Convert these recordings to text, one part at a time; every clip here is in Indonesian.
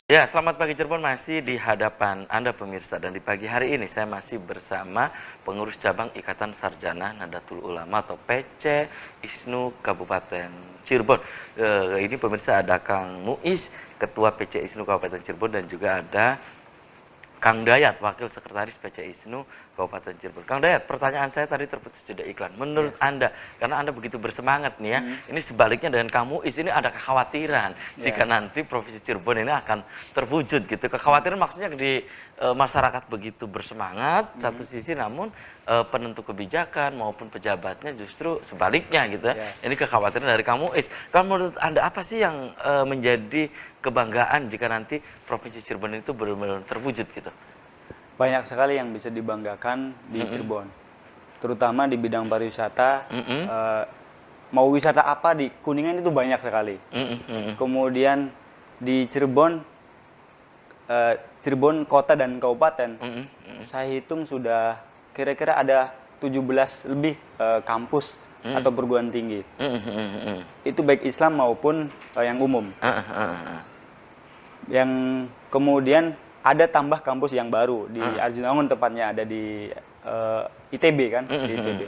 Ya, selamat pagi Cirebon, masih di hadapan Anda pemirsa, dan di pagi hari ini saya masih bersama pengurus cabang Ikatan Sarjana Nahdlatul Ulama atau PC ISNU Kabupaten Cirebon. Ini pemirsa ada Kang Muiz, Ketua PC ISNU Kabupaten Cirebon, dan juga ada Kang Dayat, Wakil Sekretaris PC ISNU Kabupaten Cirebon. Kang Dayat, pertanyaan saya tadi terputus jeda iklan. Menurut Anda, karena Anda begitu bersemangat nih ya, ini sebaliknya dengan Kang Muiz, ini ada kekhawatiran jika nanti Provinsi Cirebon ini akan terwujud gitu. Kekhawatiran maksudnya di masyarakat begitu bersemangat, satu sisi namun penentu kebijakan maupun pejabatnya justru sebaliknya gitu ya. Ini kekhawatiran dari Kang Muiz. Kalau menurut Anda apa sih yang menjadi kebanggaan jika nanti Provinsi Cirebon itu benar-benar terwujud gitu? Banyak sekali yang bisa dibanggakan di Cirebon, terutama di bidang pariwisata. Mau wisata apa di Kuningan itu banyak sekali. Kemudian di Cirebon, Cirebon kota dan kabupaten, saya hitung sudah kira-kira ada 17 lebih kampus atau perguruan tinggi. Itu baik Islam maupun yang umum. Yang kemudian ada tambah kampus yang baru di Arjunawangun, tepatnya ada di ITB kan, di ITB.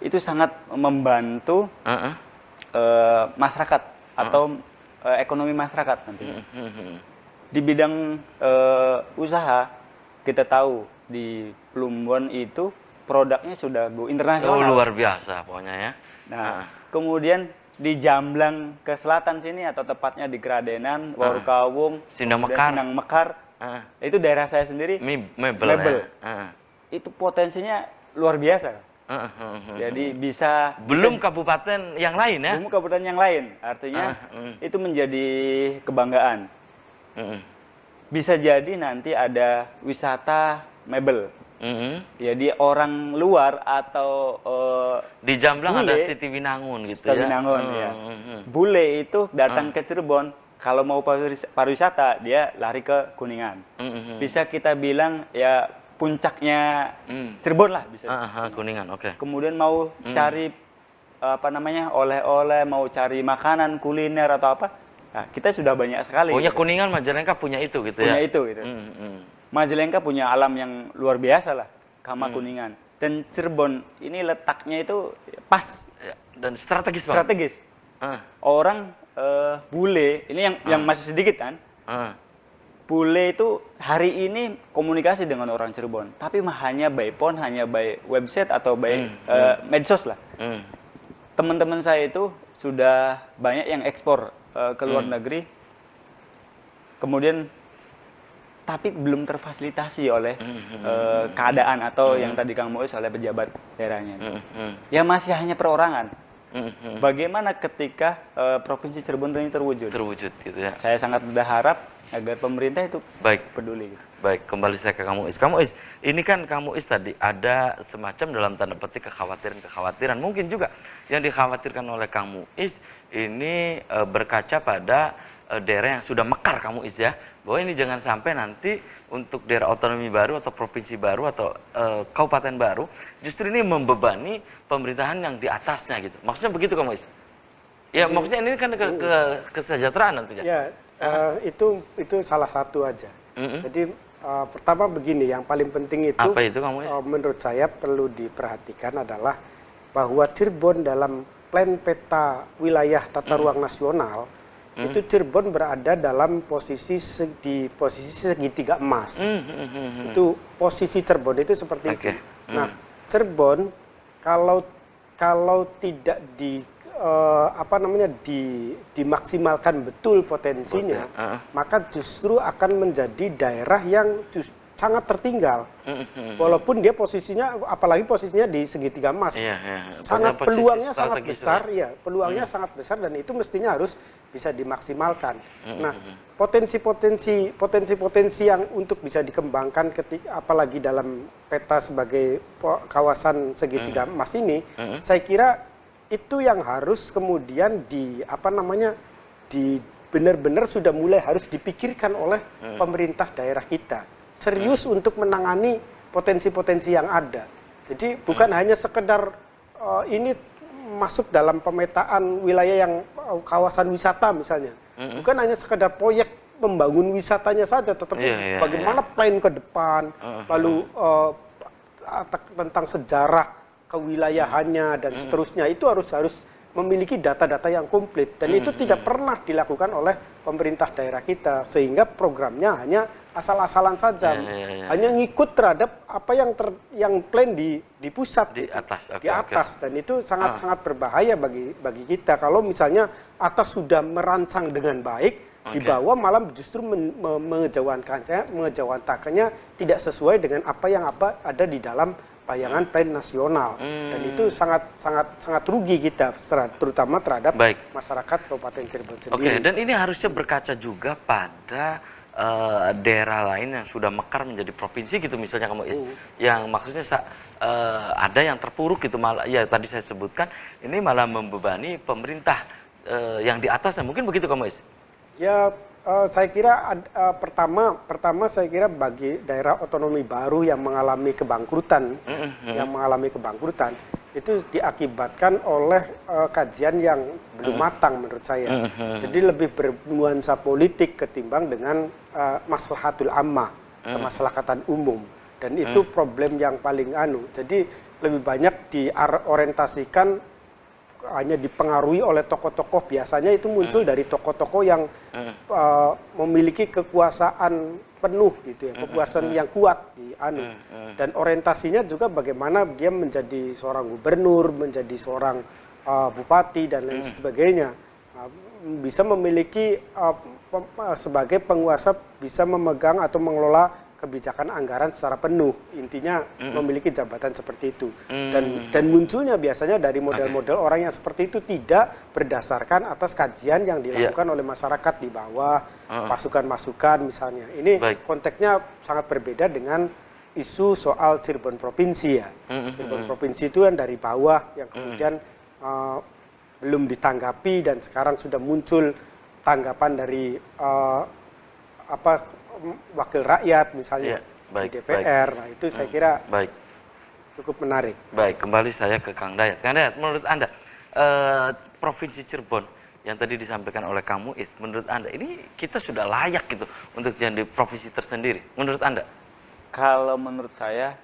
Itu sangat membantu masyarakat atau ekonomi masyarakat nantinya. Di bidang usaha, kita tahu di Plumbon itu produknya sudah go internasional. Oh, luar biasa pokoknya ya. Nah, kemudian di Jamblang ke selatan sini, atau tepatnya di Kradenan, Warkawung, Sindang Mekar, itu daerah saya sendiri, mebel. Itu potensinya luar biasa. Jadi bisa belum kabupaten yang lain ya? Belum kabupaten yang lain, artinya itu menjadi kebanggaan. Bisa jadi nanti ada wisata mebel. Jadi orang luar atau di Jamblang bule, ada Siti Winangun gitu ya. Winangun, ya. Bule itu datang ke Cirebon, kalau mau pariwisata dia lari ke Kuningan. Bisa kita bilang ya puncaknya Cirebon lah bisa. Kuningan, oke. Kemudian mau cari apa namanya, oleh-oleh, mau cari makanan kuliner atau apa, nah, kita sudah banyak sekali. Pokoknya Kuningan, Majalengka punya itu gitu punya ya. Itu gitu. Majalengka punya alam yang luar biasa lah, Kama Kuningan. Dan Cirebon ini letaknya itu pas dan strategis banget. Strategis. Orang bule ini yang masih sedikit kan. Bule itu hari ini komunikasi dengan orang Cirebon, tapi hanya by phone, hanya by website atau by medsos lah. Teman-teman saya itu sudah banyak yang ekspor ke luar negeri. Kemudian tapi belum terfasilitasi oleh keadaan atau yang tadi Kang Muiz oleh pejabat daerahnya. Ya masih hanya perorangan. Bagaimana ketika Provinsi Cirebon ini terwujud? Terwujud gitu ya. Saya sangat berharap agar pemerintah itu peduli. Baik, kembali saya ke Kang Muiz. Kang Muiz, ini kan Kang Muiz tadi ada semacam dalam tanda petik kekhawatiran. Mungkin juga yang dikhawatirkan oleh Kang Muiz ini berkaca pada daerah yang sudah mekar, Kang Muiz ya. Bahwa ini jangan sampai nanti untuk daerah otonomi baru atau provinsi baru atau kabupaten baru justru ini membebani pemerintahan yang di atasnya gitu. Maksudnya begitu, Kang Muiz? Ya, maksudnya ini kan kesejahteraan tentunya. Ya, itu salah satu aja. Jadi pertama begini, yang paling penting itu, apa itu, Kang Muiz? Menurut saya perlu diperhatikan adalah bahwa Cirebon dalam plan peta wilayah tata ruang nasional itu Cirebon berada dalam posisi segitiga emas. Itu posisi Cirebon itu seperti itu. Nah, Cirebon kalau tidak dimaksimalkan betul potensinya, maka justru akan menjadi daerah yang sangat tertinggal. Walaupun dia posisinya, apalagi posisinya di segitiga emas, sangat peluangnya sangat besar, ya peluangnya sangat besar, dan itu mestinya harus bisa dimaksimalkan. Nah, potensi yang untuk bisa dikembangkan apalagi dalam peta sebagai kawasan segitiga emas ini, saya kira itu yang harus kemudian benar-benar sudah mulai harus dipikirkan oleh pemerintah daerah kita. Serius untuk menangani potensi-potensi yang ada. Jadi bukan hanya sekedar ini masuk dalam pemetaan wilayah yang kawasan wisata misalnya. Bukan hanya sekedar proyek membangun wisatanya saja, tetapi bagaimana plan ke depan, lalu tentang sejarah kewilayahannya dan seterusnya itu harus memiliki data-data yang komplit, dan itu tidak pernah dilakukan oleh pemerintah daerah kita, sehingga programnya hanya asal-asalan saja, hanya ngikut terhadap apa yang plan di pusat, di atas, di atas. Dan itu sangat berbahaya bagi kita kalau misalnya atas sudah merancang dengan baik, di bawah malah justru mengejawantakannya tidak sesuai dengan apa yang ada di dalam bayangan plan nasional, dan itu sangat rugi kita, terutama terhadap masyarakat Kabupaten Cirebon sendiri. Dan ini harusnya berkaca juga pada daerah lain yang sudah mekar menjadi provinsi gitu, misalnya kamu yang maksudnya ada yang terpuruk gitu, malah ya tadi saya sebutkan ini malah membebani pemerintah yang di atasnya, mungkin begitu kamu Ya, saya kira pertama saya kira bagi daerah otonomi baru yang mengalami kebangkrutan, itu diakibatkan oleh kajian yang belum matang menurut saya. Jadi lebih bernuansa politik ketimbang dengan maslahatul ammah, kemaslahatan umum. Dan itu problem yang paling Jadi lebih banyak diorientasikan hanya dipengaruhi oleh tokoh-tokoh, biasanya itu muncul dari tokoh-tokoh yang memiliki kekuasaan penuh gitu ya, kekuasaan yang kuat dan orientasinya juga bagaimana dia menjadi seorang gubernur, menjadi seorang bupati dan lain sebagainya, bisa memiliki sebagai penguasa, bisa memegang atau mengelola kebijakan anggaran secara penuh, intinya memiliki jabatan seperti itu, dan munculnya biasanya dari model-model orang yang seperti itu tidak berdasarkan atas kajian yang dilakukan oleh masyarakat di bawah, masukan-masukan misalnya. Ini konteksnya sangat berbeda dengan isu soal Cirebon Provinsi ya. Cirebon Provinsi itu kan dari bawah yang kemudian belum ditanggapi, dan sekarang sudah muncul tanggapan dari wakil rakyat misalnya di DPR. Nah, itu saya kira cukup menarik. Baik, kembali saya ke Kang Dayat. Kang Dayat, menurut Anda Provinsi Cirebon yang tadi disampaikan oleh Kang Muiz, menurut Anda ini kita sudah layak gitu untuk jadi provinsi tersendiri? Menurut Anda? Kalau menurut saya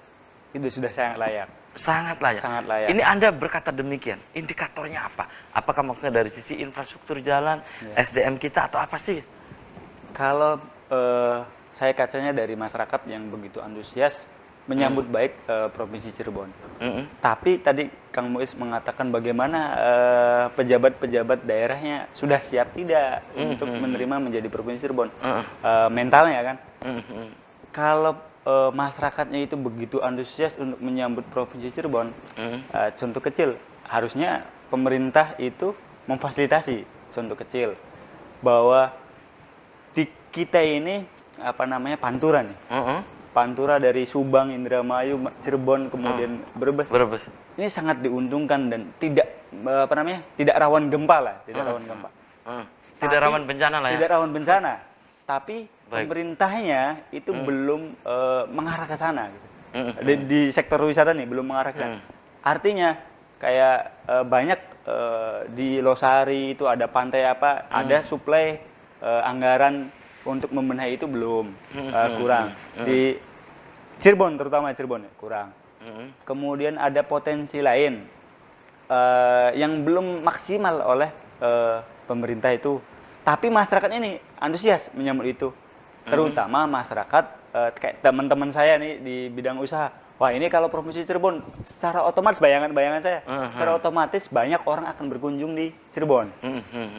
itu sudah sangat layak. Sangat layak. Sangat layak. Ini Anda berkata demikian. Indikatornya apa? Apakah maksudnya dari sisi infrastruktur jalan, SDM kita, atau apa sih? Kalau saya kacanya dari masyarakat yang begitu antusias menyambut baik Provinsi Cirebon. Tapi tadi Kang Muiz mengatakan bagaimana pejabat-pejabat daerahnya sudah siap tidak untuk menerima menjadi Provinsi Cirebon. Mentalnya kan. Kalau masyarakatnya itu begitu antusias untuk menyambut Provinsi Cirebon, contoh kecil, harusnya pemerintah itu memfasilitasi contoh kecil bahwa kita ini Pantura nih. Pantura dari Subang, Indramayu, Cirebon, kemudian Brebes. Ini sangat diuntungkan dan tidak tidak rawan gempa lah, Tidak rawan bencana lah ya. Tidak rawan bencana. Tapi pemerintahnya itu belum mengarah ke sana gitu. Di sektor wisata nih belum mengarah ke sana. Artinya kayak banyak di Losari itu ada pantai ada suplai anggaran untuk membenahi itu belum, kurang. Di Cirebon, terutama Cirebon, kurang. Kemudian ada potensi lain yang belum maksimal oleh pemerintah itu. Tapi masyarakat ini antusias menyambut itu. Terutama masyarakat, kayak teman-teman saya nih di bidang usaha. Wah, ini kalau Provinsi Cirebon, secara otomatis bayangan saya, secara otomatis banyak orang akan berkunjung di Cirebon.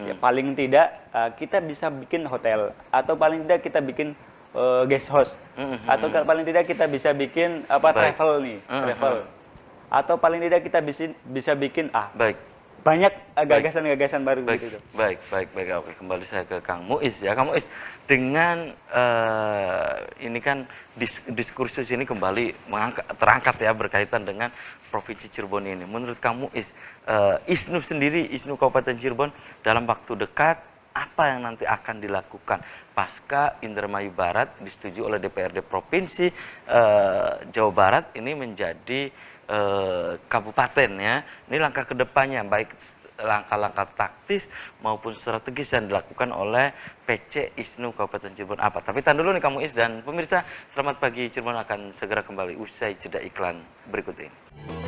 Ya, paling tidak kita bisa bikin hotel, atau paling tidak kita bikin guest house, atau paling tidak kita bisa bikin travel nih, travel, atau paling tidak kita bisa bikin banyak gagasan-gagasan baru gitu. Baik. Oke, kembali saya ke Kang Muiz ya. Kang Muiz, dengan ini kan diskursus ini kembali terangkat ya berkaitan dengan Provinsi Cirebon ini. Menurut Kang Muiz, ISNU sendiri, ISNU Kabupaten Cirebon dalam waktu dekat apa yang nanti akan dilakukan pasca Indramayu Barat disetujui oleh DPRD Provinsi Jawa Barat ini menjadi kabupaten ya. Ini langkah kedepannya baik langkah-langkah taktis maupun strategis yang dilakukan oleh PC ISNU Kabupaten Cirebon apa. Tapi tahan dulu nih kamu Is dan pemirsa, Selamat Pagi Cirebon akan segera kembali usai jeda iklan berikut ini.